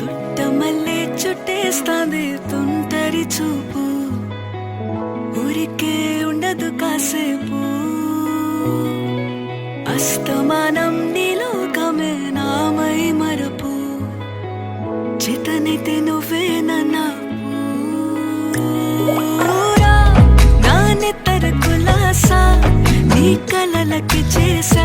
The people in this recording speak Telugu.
చుట్టమల్లే చుట్టేస్తాంది తుంటరి చూపు, ఊరికే ఉండదు కాసేపు. అస్తమానం నీలోకమే నామై మరపు, చేతనైతే నువ్వే నన్నా నా నెత్తర కులాసా నీ కలలకి చేసే